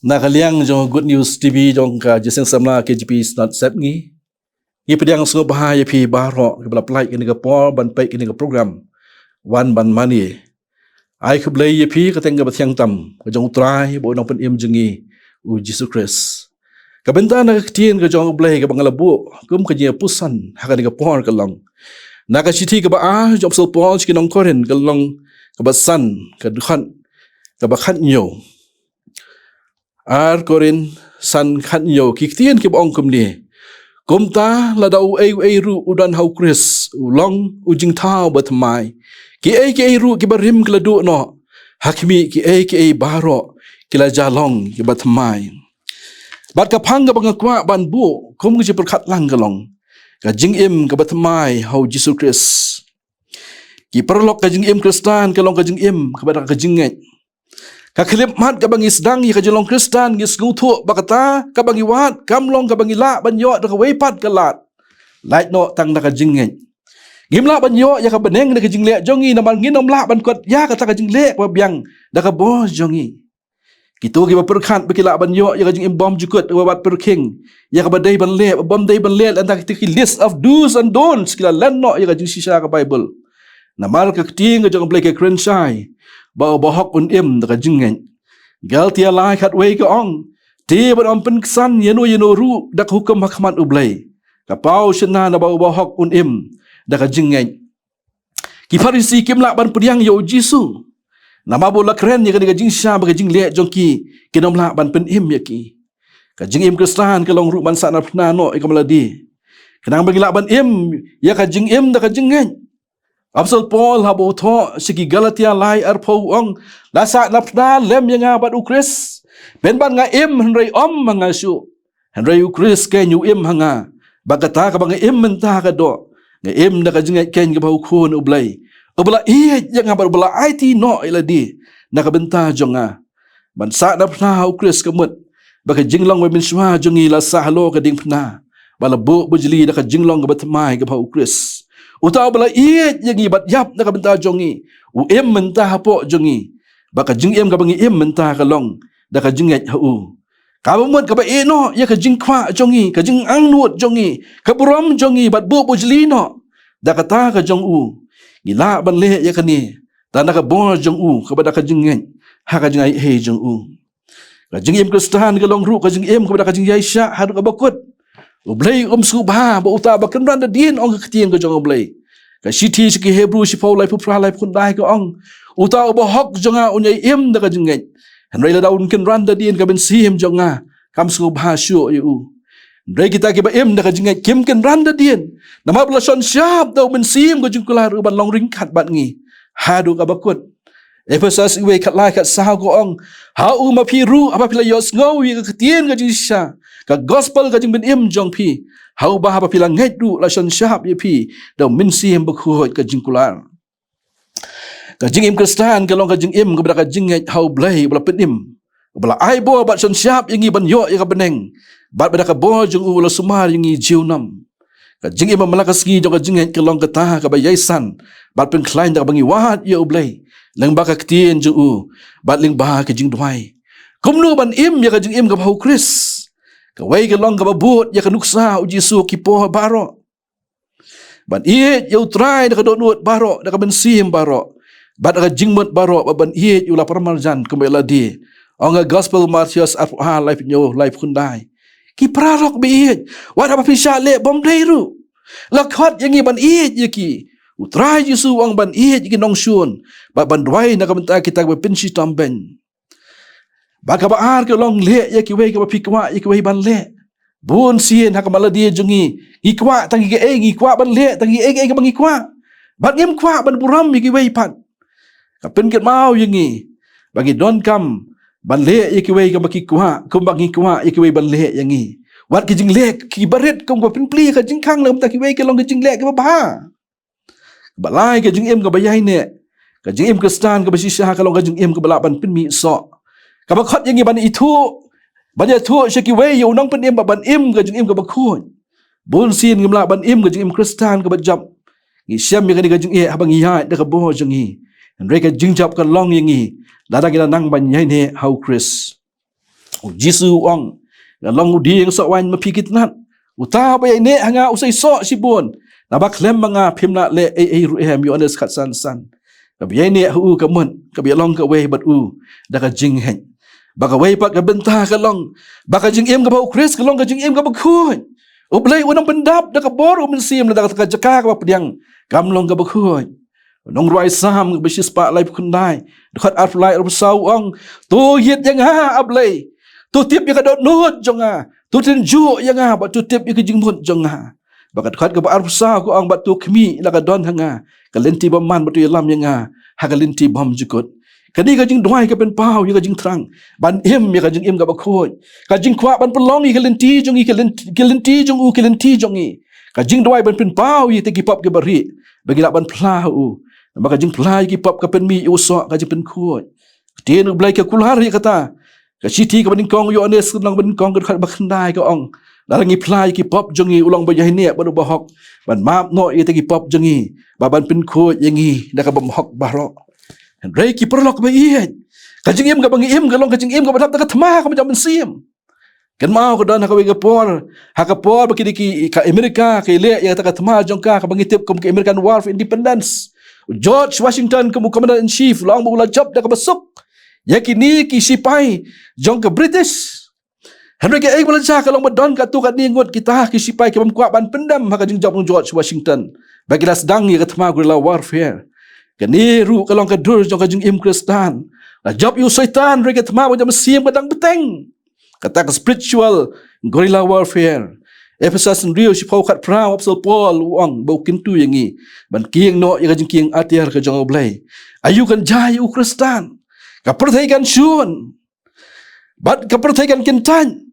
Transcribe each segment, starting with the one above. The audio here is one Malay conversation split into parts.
Nakaliang jong Good News TV jong ka jeseng samla KGP snot sep ngi. Ngi pediang sungo bahaya pi baro ke belapelai ini ke por ban pai ini ke program wan ban mani. Ai ke belai pi ke tengga batiang tam ke jong trai bo nong pen im jengi u Jesus Christ. Ke benta na ketien ke jong belai ke bangalabu kum ke jia pusan hakan ke por ke long. Na ka siti ke ba jong sol por ke nong koren ke long ke basan ke dukhan ke bakhan nyo. Ar korin san khat yo kiktian ki bong kum ni kum ta la dau ei ru udan hau Chris ulong ujing thau batmai ki ei ru ki barim kla du no hakmi ki ei baro ki la jalong ki batmai bat ka phang ga bang kwa ban bu kum ki perkhat lang galong ka jing im ka batmai hau Jesus Christ ki perlok ka jing im Kristan ka long ka jing im ka bat ka jing ngai ka kelip mat ka bangi sedang ka jelong Kristan gis ngutu bakata ka bangi wat kamlong ka bangi la banyo da ka weipat ka lat lait no tang da ka jingeng gimla banyo ya ka beneng da ka jingle jongi na man nginom la ban kot ya ka ta ka jingle ba biang da ka bo jongi kitu ki ba perkhat bekila banyo ya ka jing bom jukut wa wat perking ya ka badai ban le bom dai ban le anta ki list of do's and don'ts kila lenno ya ka jing sisa ka Bible na mal ka ting ka jong blai ka krensai ba bahok un im da jingen gal tia lai khat wei ka ong ti ban om pen san yenu ru da hukum hakmat ublai ka pau shna na ba bahok un im da jingen ki farisi kimla ban pediang yo jisu nama bola keren ya ka jing sha ba jing le jongki kinom la ban pen im ya ki ka jing im Kristan ka long ru ban sa na phna no e kamaladi kenang bagi la ban im ya ka jing im da jingen Apostol Paul habo tho sigi Galatia lai arpo ong lasa napna lem yang abat ukris ben ban nga im henry om manga su henry ukris ke nyu im hanga bagata ka bang im menta ka do nga im na ka jinga ken ka bau khun ublai ubla i yang abat ubla it no iladi na ka benta jonga ban sa napna ukris ka mut baka jinglong we bin swa jongi la sa halo ka ding pna bala bu bujli da ka jinglong ka batmai ka bau ukris Utau bala iet yang ibat yap nak benta jongi u em mentah hapo jongi baka jing em ka bangi em mentah kalong da ka jinget hu ka bamut ka ba eno ya ka jing kwa jongi ka jing ang nuot jongi ka buram jongi bat bu bujli no da ka ta ka jong u gila ban le ya ka ni ta na ka bo jong u ka ba da ka jinget ha ka jingai he jong u ka jing em Kristan ka long ru ka jing em ka ba da ka jing yaisha ha ka bakut Ublay subha ba uta ba kenran da din ong ketien ko jong ublay ka siti siki Hebrew si Paul lai pupra lai pun dai ko ong uta ba hok jonga unyai im da ka jingai henry la daun kenran da din ka ben sim jonga kam subha shu yu ndai kita ke ba im da ka jingai kim kenran da din nama bla son syap da ben sim ko jungkular ban long ring khat bat ngi hadu ka bakut Efesus iwe kat lai kat sah ko ong ha u ma pi ru apa pila yos ngau wi ka ketien ka jisha ka gospel ka jing ben im jong pi hau ba apa pila ngai du la son syap ye pi da min sim bakhuot ka jingkular ka jing im Kristan ka long ka jing im ka ka jing ngai hau blai bla pen im bla ai bo bat son syap yangi ban yo ya ka beneng bat bada ka bo jong u la sumar yangi jiunam ka jing im malakas ngi jong ka jing ngai ka long ka ta ka ba yaisan bat pen klein da bangi wat ye blai lang ba ka ketien jong u bat ling ba ka jing duai kumnu ban im ya ka jing im ka hau Chris ka wei ka long ka babut ya ka nuksa u Jisu ki po baro ban iet you try da ka donut baro da ka ben sim baro bat ka jingmut baro ban iet you la parmaljan kembali di onga gospel Martius ha life nyo life kundai ki prarok bi iet wat apa pisha le bom dairu la khot yangi ban iet yaki utrai Jisu ang ban iet yaki nong shun ba ban dwai na ka benta kita ba pinsi tamben baka ba ar ke long le ya ki wei ka pikwa ya ki wei ban le bun sien ha ka maladi jungi ikwa tangi ke ngi kwa ban le tangi ka bangi kwa ban ngem kwa ban buram ya ki wei pan ka pen ket mau yangi bagi don kam ban le ya ki wei ka baki kwa kum bangi kwa ya ki wei ban le yangi wat ki jing le ki baret kum ko pin pli ka jing khang lam ta ki wei ke long ki jing le ka ba balai ka jing em ka bayai ne ka jing em Kristan ka basi sha ka long ka jing em ka bala ban pin mi so ka ba khot yangi ban itu ban ya thu shaki wei yo nong pen em ba ban im ka jing em ka ba khon bun sin ngimla ban im ka jing em Kristan ka ba jap ngi syam mi ka ni ka jing e habang ya da ka bo jangi andre ka jing jap ka long yangi lada kita nang ban yai ne hau Chris Jisu ong long udi yang sok wan mapikit nat uta ba ne hanga usai sok sibun nabak lem manga phimna le ru em yo anes khat san san kabi ne hu ka mun kabi long ka we bat u da ka jing hen baka we pat ka benta ka long baka jing em ka ba kris ka long ka jing em ka ba khu ublai unang pendap da ka bor um sim da ka jaka ka ba pdiang kam long ka ba khu nong roi sam ba sis pa lai khundai khat at lai ru sau ong tu yet yang ha ablai tu tip ya ka dot nut jonga tu tin ju yang ha ba tu tip ya ka jing mut jonga bakat khat ka ba arsa ko ang ba tu khmi la ka don hanga ka lenti ba man ba tu lam yang ha ha ka lenti bom jukut kadi ka jing doi ka pen pau ya ka jing trang ban em ya ka jing em ka ba khoi ka jing khwa ban pelong i ka lenti jong i ka lenti jong u ka lenti jong i ka jing doi ban pen pau i te ki pop ke bari bagi la ban plau ba ka jing plai ki pop ka pen mi u so ka jing pen khoi tin u blai ka kulhar ya kata ka city ka baning kong yo anes nang baning kong ka khat ba khandai ka ong dalangi plai ki pop jongi ulang ba yahine ba do bahok ban map no ye ki pop jongi ba ban pin kho yangi da ka bam hok baro and rei ki perlok ba ye ka jing em ka bangi em ka long ka jing em ka ba da ka thma ka jam sim kan mau ka don ha ka we ka por ba ki ka Amerika ka ile ya ta ka thma jong ka bangi tip ka American War of Independence George Washington ka commander in chief long ba ula job da ka basuk yakini ki sipai jong ke British Henry ke ek balansa kalong madon ka tu ka ningot kita ki sipai ke bamkwa ban pendam maka jing job George Washington bagilah sedang ya katma guerrilla warfare kani ru kalong ka dur jong ka jing im Kristan la job yu syaitan re katma jam sim kadang beteng kata ka spiritual guerrilla warfare Ephesus and Rio sipau kat pra apostol Paul wang bau kintu yangi ban kieng no ya ka jing kieng atiar ka jong oblai ayu kan jai u Kristan kaperthaikan syun bat kaperthaikan kintan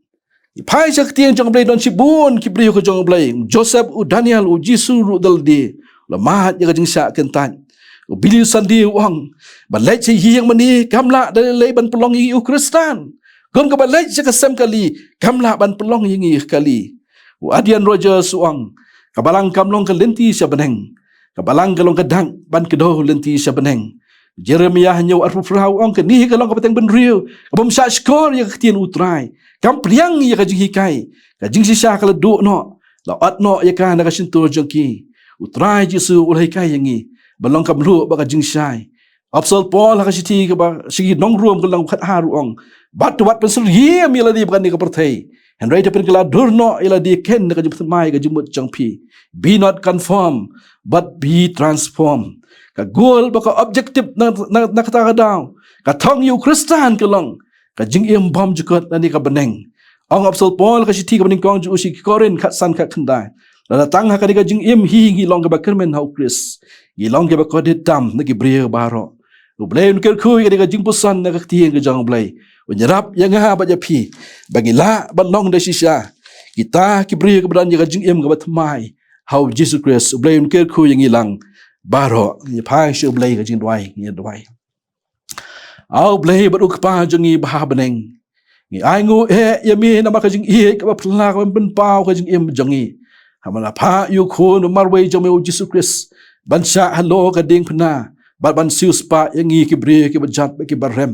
pai sakti yang jong blai don sibun ki brio ko jong blai Joseph u Daniel u Jisu ru daldi lamat ya jing sa kintan u biliu sandi wang balai chi hiang mani kamla dalai ban pelong yi u Kristan gom ka balai sa kasem kali kamla ban pelong yi kali u Adian Rogers wang kabalang kamlong ka lenti sa beneng kabalang kalong kadang ban kedo lenti sa beneng Jeremiah nyaw arfu frau ong kani kalong kapateng benriu kabum sa skor ya ketien utrai kam priang ya kajing hikai kajing sisa kala do no la at no ya ka na kasintur jongki utrai jisu ulai kai yangi balong kam lu ba kajing sai apsal Paul ka siti ka ba sigi nong ruam kalong khat haru ong bat wat pensur yem ya ladi bakani ka perthai Henry te pen kala dur no ila di ken ka jumut mai ka jumut jongpi be not conform but be transformed ka goal baka objective na kata daw ka thong yu Kristan kelong ka jing im bom jukot nani ka beneng ang apostol Paul ka siti ka bening kong ju si Korin khat san khat khandai la tang ha ka jing im hi long ka ba kermen hau Kris gi long ka ba ko de dam na ki brio baro u blai un ker khu ka jing pusan na ka tieng ka jong blai unyarap yang ha ba japi bagi la ban long da sisa kita ki brio ka ban ka jing im ka ba thmai hau Jesus Christ u blai un ker khu yang ilang baro ni pai shu blai ka jing dwai ni dwai au blai ba uk pa jongi ba beneng ni ai ngu yami na ma ka jing ka ba phla ka ben pau ka jing im jongi hamala pha yu khun marwei jongi u Jesus Christ ban sha halo ka ding phna ban sius pa yangi ki bre ki ba jat ki barem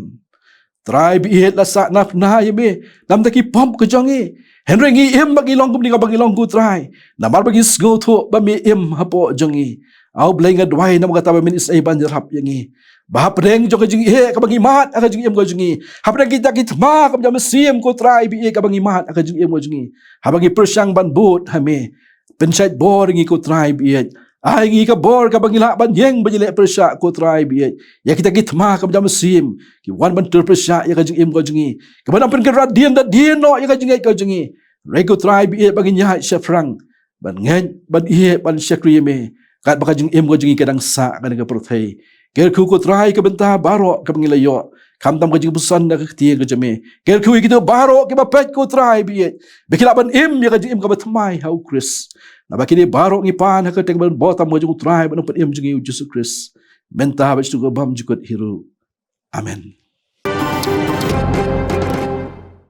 trai bi la sa na phna yami nam ta ki pom ka jongi Henry ngi im bagi long kum ni ka bagi long ku trai na mar bagi sgo thu ba mi im hapo jongi au blenga dwai nam kata min is ai ban rap yangi ba preng jo ka jing ka bangi mat ka jing em ka jingi ha preng kita kit ma ka jam sim ko try bi ka bangi mat ka jing em ka jingi ha bangi persyang ban but ha me pensait bor ngi ko try bi ai ngi ka bor ka bangi la ban yeng ban le persya ko try bi ya kita kit ma ka jam sim ki wan ban ter persya ya ka jing em ka jingi ka ban pen ka radian da dien no ya ka jingi re ko try bi bangi nya sha frang ban ngen ban ban shakri me kat baka jing em go jing kadang sa kan ka perthai ker khu ko trai ka benta baro ka bangilayo kam tam ka jing busan na ka tie ka jame ker khu ki to baro ki ba pet ko trai bi bekila ban em ya ka jing em ka bathmai hau Chris na ba kini baro ngi pan ka teng ban botam go jing trai ban pat em jing Jesus Chris menta ba stu go bam jukot hiru amen